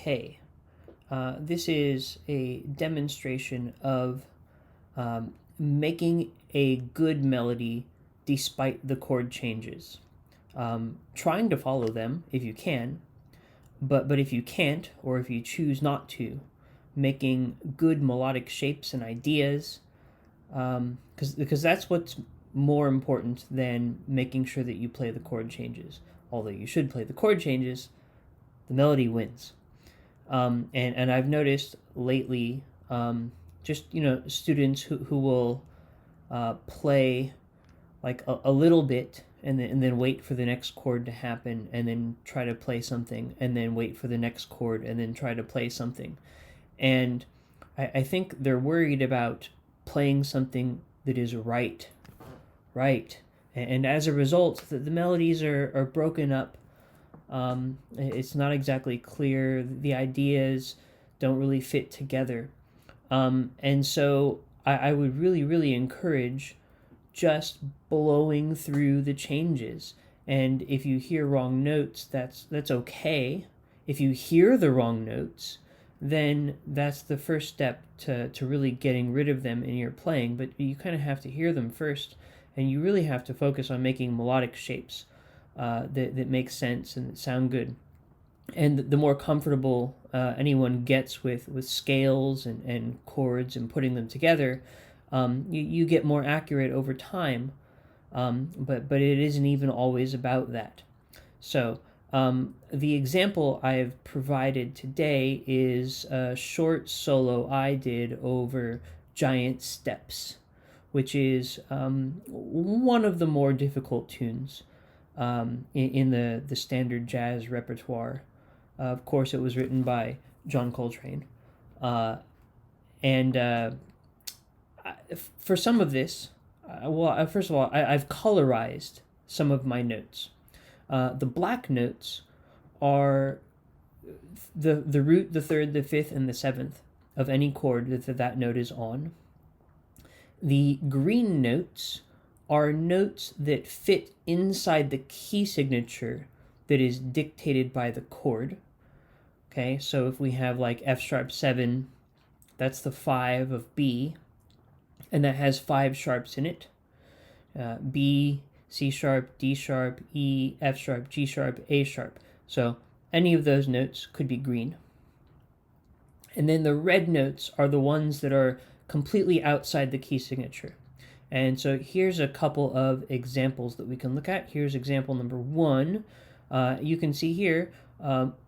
okay. This is a demonstration of making a good melody despite the chord changes. Trying to follow them if you can, but if you can't, or if you choose not to, making good melodic shapes and ideas, because that's what's more important than making sure that you play the chord changes. Although you should play the chord changes, the melody wins. And I've noticed lately, just students who will play like a little bit and then wait for the next chord to happen and then try to play something and then wait for the next chord and then try to play something. And I think they're worried about playing something that is right. And as a result, the melodies are broken up. It's not exactly clear. The ideas don't really fit together. And so I would really, really encourage just blowing through the changes. And if you hear wrong notes, that's okay. If you hear the wrong notes, then that's the first step to really getting rid of them in your playing. But you kind of have to hear them first, and you really have to focus on making melodic shapes that make sense and that sound good. And the more comfortable anyone gets with scales and chords and putting them together, you get more accurate over time. But it isn't even always about that. So the example I've provided today is a short solo I did over Giant Steps, which is one of the more difficult tunes in the standard jazz repertoire. Of course, it was written by John Coltrane. And for some of this, first of all, I've colorized some of my notes. The black notes are the root, the third, the fifth, and the seventh of any chord that note is on. The green notes are notes that fit inside the key signature that is dictated by the chord. Okay, so if we have like F sharp 7, that's the 5 of B, and that has 5 sharps in it. B, C sharp, D sharp, E, F sharp, G sharp, A sharp. So any of those notes could be green. And then the red notes are the ones that are completely outside the key signature. And so here's a couple of examples that we can look at. Here's example number 1. You can see here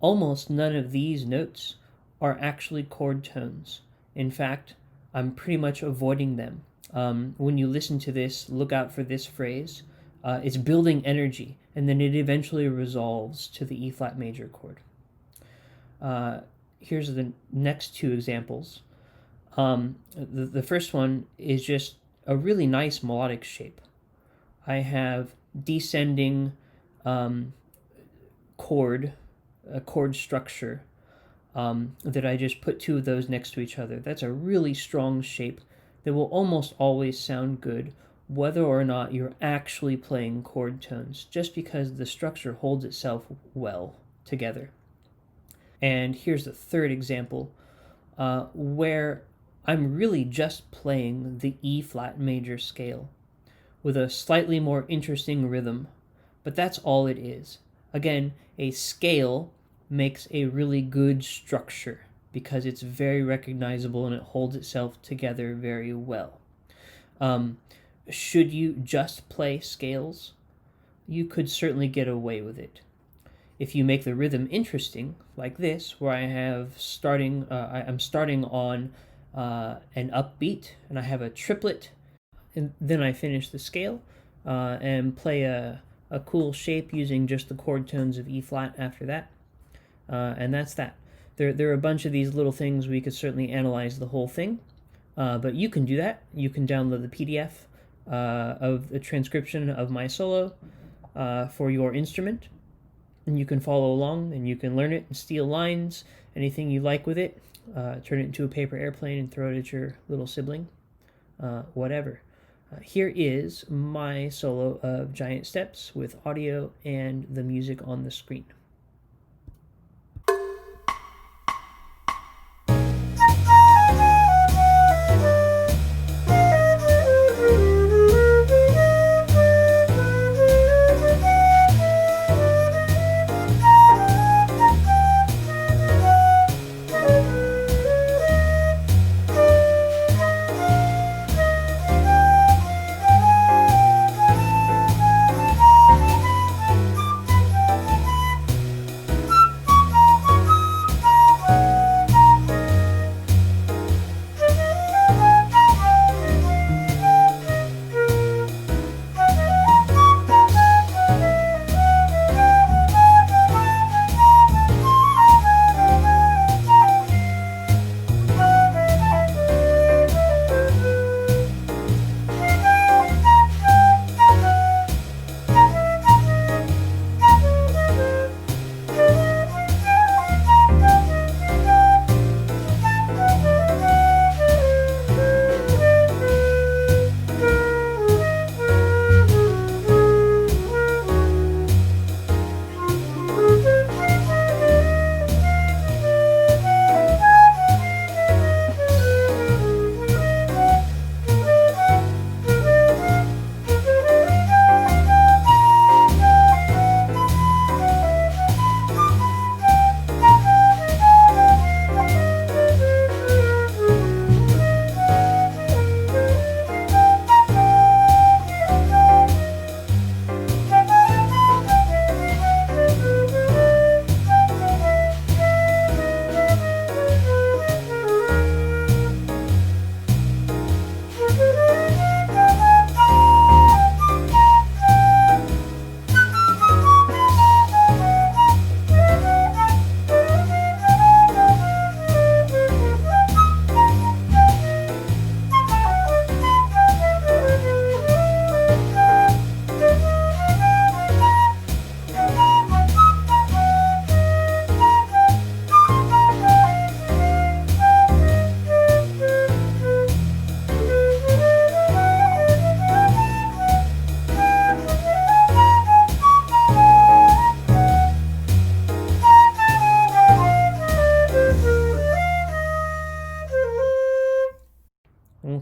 almost none of these notes are actually chord tones. In fact, I'm pretty much avoiding them. When you listen to this, look out for this phrase. It's building energy, and then it eventually resolves to the E flat major chord. Here's the next 2 examples. The first one is just a really nice melodic shape. I have descending chord structure that I just put 2 of those next to each other. That's a really strong shape that will almost always sound good whether or not you're actually playing chord tones, just because the structure holds itself well together. And here's the third example where I'm really just playing the E flat major scale with a slightly more interesting rhythm, but that's all it is. Again, a scale makes a really good structure because it's very recognizable and it holds itself together very well. Should you just play scales? You could certainly get away with it. If you make the rhythm interesting, like this, where I have I'm starting on an upbeat, and I have a triplet, and then I finish the scale and play a cool shape using just the chord tones of E flat after that, and that's that. There are a bunch of these little things. We could certainly analyze the whole thing, but you can do that. You can download the PDF of the transcription of my solo for your instrument, and you can follow along, and you can learn it and steal lines, anything you like with it, turn it into a paper airplane and throw it at your little sibling, whatever. Here is my solo of Giant Steps with audio and the music on the screen.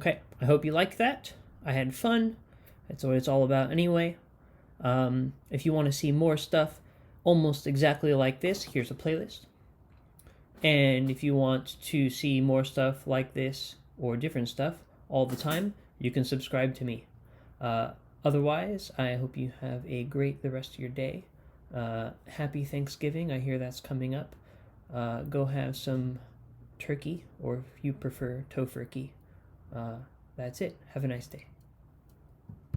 Okay, I hope you like that. I had fun. That's what it's all about anyway. If you want to see more stuff almost exactly like this, here's a playlist. And if you want to see more stuff like this or different stuff all the time, you can subscribe to me. Otherwise, I hope you have a great the rest of your day. Happy Thanksgiving. I hear that's coming up. Go have some turkey, or if you prefer tofurkey. That's it. Have a nice day.